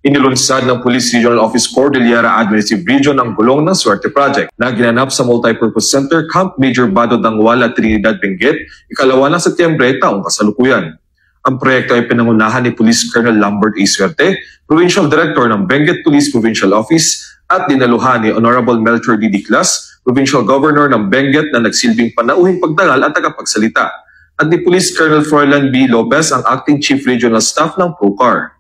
Inilunsad ng Police Regional Office Cordillera Administrative Region ang gulong ng Swerte Project na ginanap sa Multipurpose Center Camp Major Bado Dangwala, Trinidad, Benguet, ikalawa ng Setyembre taong kasalukuyan. Ang proyekto ay pinangunahan ni Police Colonel Lambert A. Swerte, Provincial Director ng Benguet Police Provincial Office, at dinaluhan ni Honorable Melchor D. Diclas, Provincial Governor ng Benguet na nagsilbing panauhing pagdangal at tagapagsalita, at ni Police Colonel Froilan B. Lopez, ang Acting Chief Regional Staff ng PROCAR.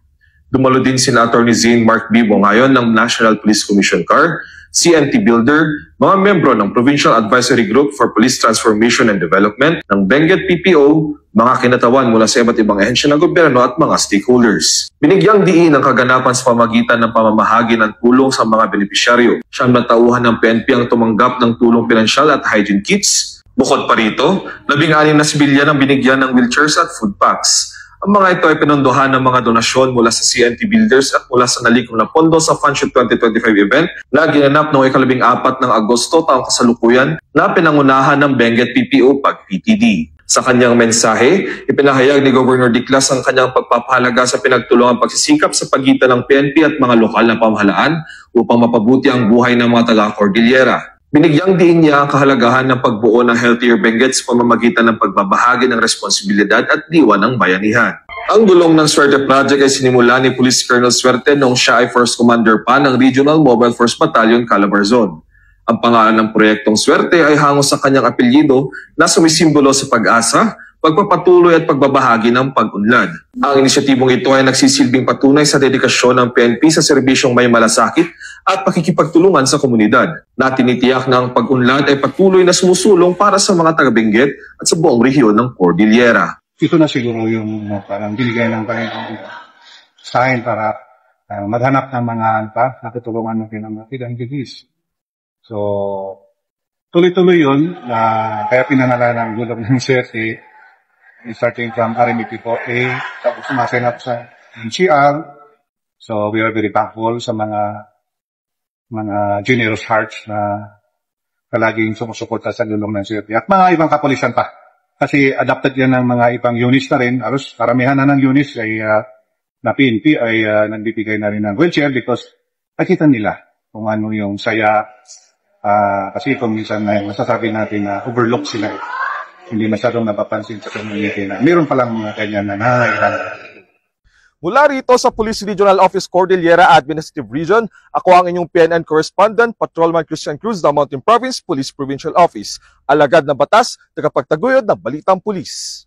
Dumalo din sina Attorney Zane Mark B. Bongayon ng National Police Commission CAR, CNT Builder, mga membro ng Provincial Advisory Group for Police Transformation and Development ng Benguet PPO, mga kinatawan mula sa iba't ibang ahensya ng gobyerno at mga stakeholders. Binigyang diin ang kaganapan sa pamagitan ng pamamahagi ng tulong sa mga benepisyaryo. Siyang natauhan ng PNP ang tumanggap ng tulong pinansyal at hygiene kits. Bukod pa rito, 16 na sibilyan ang binigyan ng wheelchairs at food packs. Ang mga ito ay pinondohan ng mga donasyon mula sa CNT Builders at mula sa nalikom na pondo sa Funshoot 2025 event na ginanap noong 14 ng Agosto taong kasalukuyan na pinangunahan ng Benguet PPO PAG-PTD. Sa kanyang mensahe, ipinahayag ni Governor Diclas ang kanyang pagpapahalaga sa pinagtulungang pagsisikap sa pagitan ng PNP at mga lokal na pamahalaan upang mapabuti ang buhay ng mga taga-Cordillera. Binigyang diin niya ang kahalagahan ng pagbuo ng Healthier Benguet sa pamamagitan ng pagbabahagi ng responsibilidad at diwa ng bayanihan. Ang gulong ng Swerte Project ay sinimula ni Police Colonel Swerte noong siya ay First Commander pa ng Regional Mobile Force Battalion, Calabarzon. Ang pangalan ng proyektong Swerte ay hango sa kanyang apelyido na sumisimbolo sa pag-asa, pagpapatuloy at pagbabahagi ng pag-unlad. Ang inisyatibong ito ay nagsisilbing patunay sa dedikasyon ng PNP sa serbisyong may malasakit at pakikipagtulungan sa komunidad, na tinitiyak na ang pag-unlad ay patuloy na sumusulong para sa mga taga-Benguet at sa buong rehiyon ng Cordillera. Ito na siguro yung parang binigay ng Panginoon sa akin para maghanap ng mga natutulungan natin ng mga pinanggigis. So, tuloy-tuloy yun, kaya pinanala ng gulong ng Swerte, starting from RMP po A, tapos sumasin up sa NCR. So, we are very thankful sa mga generous hearts na palaging sumusuporta sa gulong ng Swerte. At mga ibang kapulisan pa. Kasi adapted yan ng mga ibang units na rin. Aros, karamihan na ng units ay na PNP ay nagbibigay na rin ng wheelchair because nakita nila kung ano yung saya. Kasi kung minsan masasabi natin na overlook sila. Hindi masyadong napapansin sa community na meron palang mga ganyan na nangangailangan. Mula rito sa Police Regional Office Cordillera Administrative Region, ako ang inyong PNN Correspondent, Patrolman Christian Cruz ng Mountain Province Police Provincial Office. Alagad ng batas, tagapagtaguyod ng Balitang Pulis.